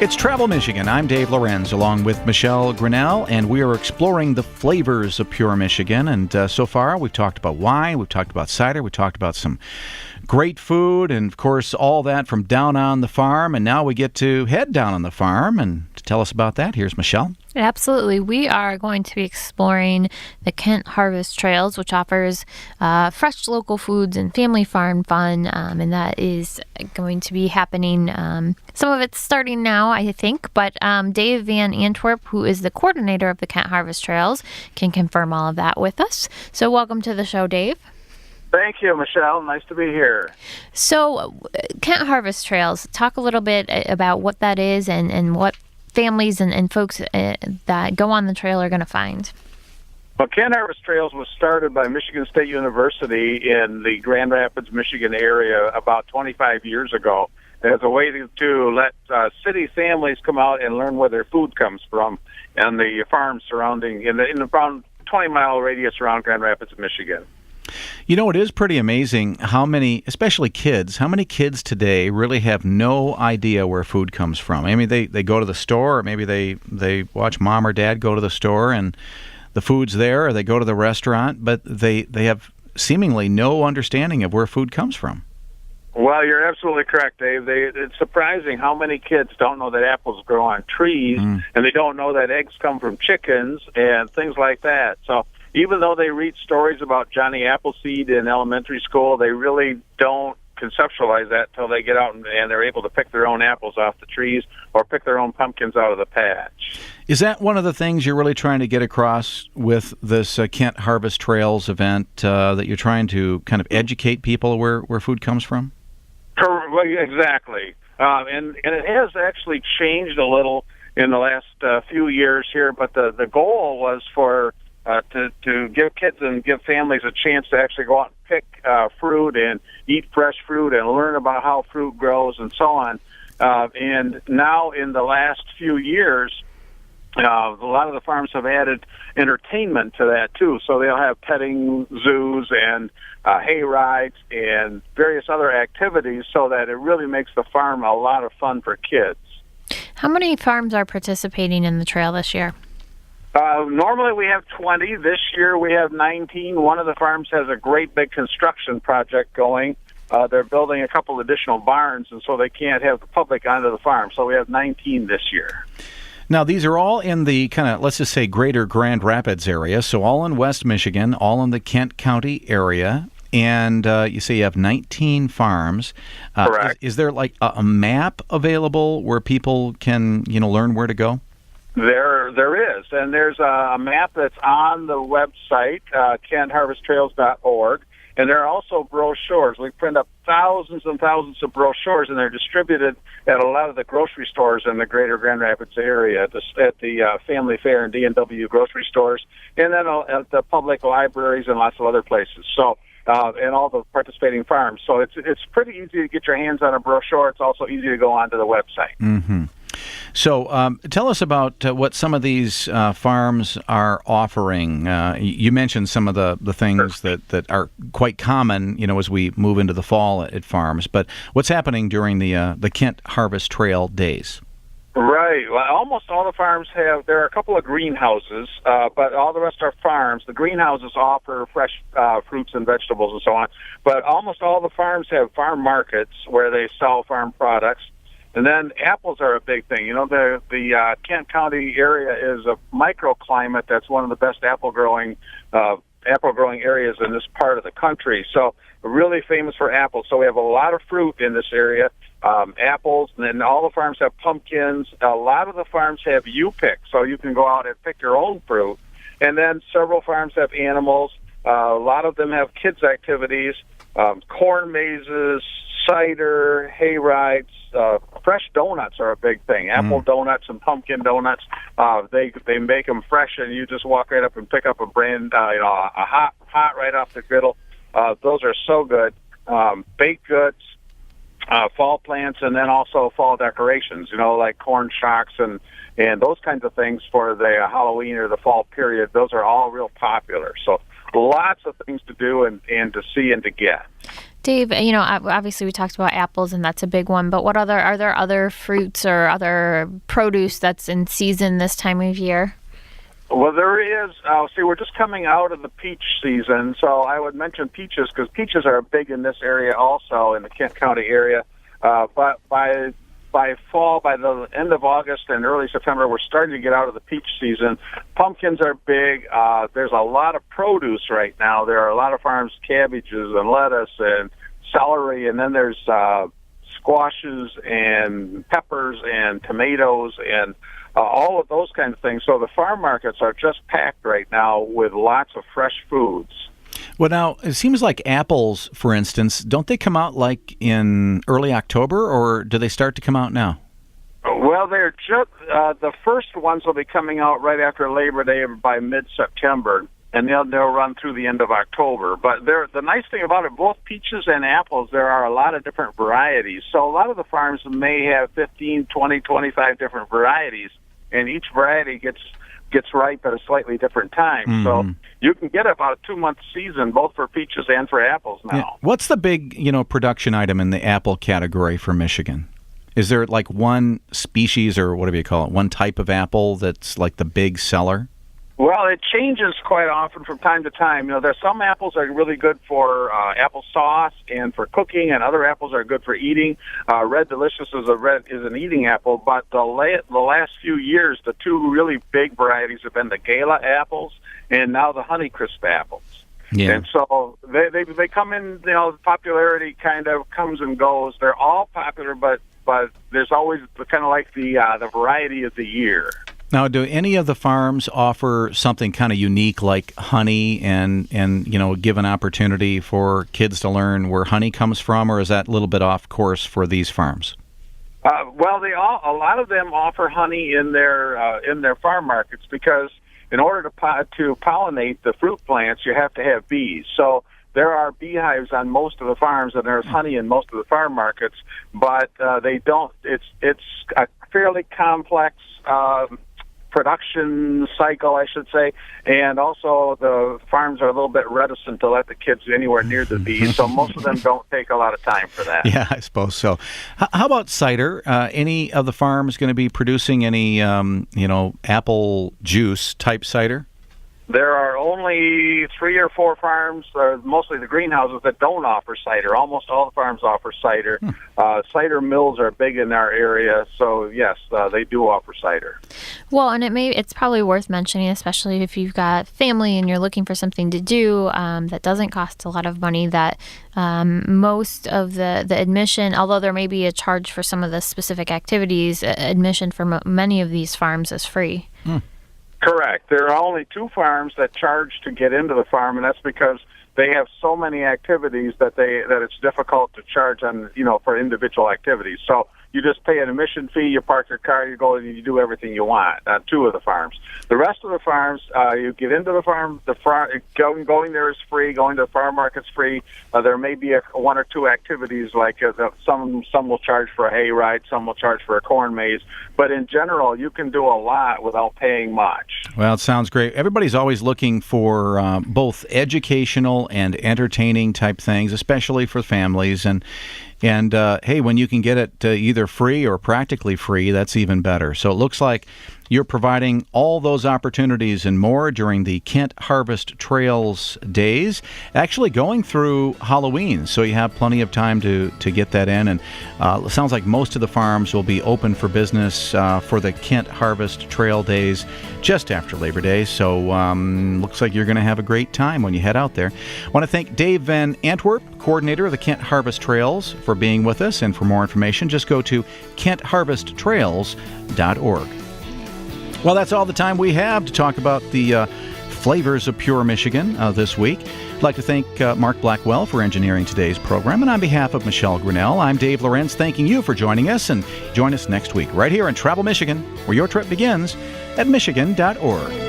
It's Travel Michigan. I'm Dave Lorenz, along with Michelle Grinnell, and we are exploring the flavors of pure Michigan. And so far, we've talked about wine, we've talked about cider, we've talked about some great food, and of course, all that from down on the farm. And now we get to head down on the farm, and to tell us about that, here's Michelle. Absolutely. We are going to be exploring the Kent Harvest Trails, which offers fresh local foods and family farm fun, and that is going to be happening. Some of it's starting now, I think, but Dave Van Antwerp, who is the coordinator of the Kent Harvest Trails, can confirm all of that with us. So welcome to the show, Dave. Thank you, Michelle. Nice to be here. So Kent Harvest Trails, talk a little bit about what that is and what families and folks that go on the trail are going to find. Well, Kent Harvest Trails was started by Michigan State University in the Grand Rapids, Michigan area about 25 years ago as a way to let city families come out and learn where their food comes from and the farms surrounding in around 20-mile radius around Grand Rapids, Michigan. You know, it is pretty amazing how many, especially kids, how many kids today really have no idea where food comes from. I mean, they go to the store, or maybe they watch mom or dad go to the store and the food's there, or they go to the restaurant, but they have seemingly no understanding of where food comes from. Well, you're absolutely correct, Dave. It's surprising how many kids don't know that apples grow on trees, and they don't know that eggs come from chickens and things like that. So even though they read stories about Johnny Appleseed in elementary school, they really don't conceptualize that until they get out and they're able to pick their own apples off the trees or pick their own pumpkins out of the patch. Is that one of the things you're really trying to get across with this Kent Harvest Trails event, that you're trying to kind of educate people where food comes from? Exactly. And it has actually changed a little in the last few years here, but the goal was for to give kids and give families a chance to actually go out and pick fruit and eat fresh fruit and learn about how fruit grows and so on. And now in the last few years, a lot of the farms have added entertainment to that too. So they'll have petting zoos and hay rides and various other activities so that it really makes the farm a lot of fun for kids. How many farms are participating in the trail this year? Normally we have 20. This year we have 19. One of the farms has a great big construction project going. They're building a couple additional barns, and so they can't have the public onto the farm. So we have 19 this year. Now, these are all in the kind of, let's just say, greater Grand Rapids area, so all in West Michigan, all in the Kent County area, and you say you have 19 farms. Correct. Is there like a map available where people can, learn where to go? There is, and there's a map that's on the website, KentHarvestTrails.org, and there are also brochures. We print up thousands and thousands of brochures, and they're distributed at a lot of the grocery stores in the greater Grand Rapids area, at the Family Fare and D&W grocery stores, and then at the public libraries and lots of other places. So, and all the participating farms. So it's pretty easy to get your hands on a brochure. It's also easy to go onto the website. Mm-hmm. So tell us about what some of these farms are offering. You mentioned some of the things that are quite common, as we move into the fall at farms. But what's happening during the Kent Harvest Trail days? Right. Well, almost all the farms there are a couple of greenhouses, but all the rest are farms. The greenhouses offer fresh fruits and vegetables and so on. But almost all the farms have farm markets where they sell farm products. And then apples are a big thing. The Kent County area is a microclimate that's one of the best apple growing areas in this part of the country. So we're really famous for apples. So we have a lot of fruit in this area, apples, and then all the farms have pumpkins. A lot of the farms have you-pick, so you can go out and pick your own fruit. And then several farms have animals. A lot of them have kids' activities, corn mazes, cider, hay rides. Fresh donuts are a big thing. Apple donuts and pumpkin donuts. They make them fresh, and you just walk right up and pick up a brand, a hot right off the griddle. Those are so good. Baked goods, fall plants, and then also fall decorations. Like corn shocks and those kinds of things for the Halloween or the fall period. Those are all real popular. So lots of things to do and to see and to get. Dave, obviously we talked about apples, and that's a big one. But are there other fruits or other produce that's in season this time of year? Well, there is. See, we're just coming out of the peach season, so I would mention peaches because peaches are big in this area also, in the Kent County area. But by fall, by the end of August and early September, we're starting to get out of the peach season. Pumpkins are big. There's a lot of produce right now. There are a lot of farms, cabbages and lettuce and celery, and then there's squashes and peppers and tomatoes and all of those kinds of things. So the farm markets are just packed right now with lots of fresh foods. Well, now, it seems like apples, for instance, don't they come out like in early October, or do they start to come out now? Well, they're just the first ones will be coming out right after Labor Day by mid-September, and they'll run through the end of October. But the nice thing about it, both peaches and apples, there are a lot of different varieties. So a lot of the farms may have 15, 20, 25 different varieties, and each variety gets ripe at a slightly different time. Mm-hmm. So you can get about a 2-month season both for peaches and for apples now. Yeah. What's the big, production item in the apple category for Michigan? Is there like one species, or whatever you call it, one type of apple that's like the big seller? Well, it changes quite often from time to time. There's some apples are really good for apple sauce and for cooking, and other apples are good for eating. Red Delicious is an eating apple, but the last few years, the two really big varieties have been the Gala apples and now the Honeycrisp apples. Yeah. And so they come in. Popularity kind of comes and goes. They're all popular, but there's always kind of like the variety of the year. Now, do any of the farms offer something kind of unique like honey and give an opportunity for kids to learn where honey comes from, or is that a little bit off course for these farms? Well, a lot of them offer honey in their farm markets because in order to pollinate the fruit plants, you have to have bees. So there are beehives on most of the farms, and there's honey in most of the farm markets, but they don't. It's a fairly complex production cycle, I should say, and also the farms are a little bit reticent to let the kids anywhere near the bees, so most of them don't take a lot of time for that. Yeah, I suppose so. How about cider? Any of the farms going to be producing any, apple juice type cider? There are only 3 or 4 farms, mostly the greenhouses, that don't offer cider. Almost all the farms offer cider. Cider mills are big in our area, so yes, they do offer cider. Well, and it's probably worth mentioning, especially if you've got family and you're looking for something to do that doesn't cost a lot of money, that most of the admission, although there may be a charge for some of the specific activities, admission for many of these farms is free. Correct. There are only 2 farms that charge to get into the farm, and that's because they have so many activities that it's difficult to charge on, for individual activities. So you just pay an admission fee, you park your car, you go and you do everything you want on 2 of the farms. The rest of the farms, you get into the farm, going there is free, going to the farm market's free. There may be 1 or 2 activities, like some will charge for a hay ride, some will charge for a corn maze, but in general, you can do a lot without paying much. Well, it sounds great. Everybody's always looking for both educational and entertaining type things, especially for families, and hey, when you can get it either free or practically free, that's even better. So it looks like you're providing all those opportunities and more during the Kent Harvest Trails days, actually going through Halloween, so you have plenty of time to get that in. And it sounds like most of the farms will be open for business for the Kent Harvest Trail days just after Labor Day. So looks like you're going to have a great time when you head out there. I want to thank Dave Van Antwerp, coordinator of the Kent Harvest Trails, for being with us. And for more information, just go to kentharvesttrails.org. Well, that's all the time we have to talk about the flavors of pure Michigan this week. I'd like to thank Mark Blackwell for engineering today's program. And on behalf of Michelle Grinnell, I'm Dave Lorenz, thanking you for joining us. And join us next week right here in Travel Michigan, where your trip begins at Michigan.org.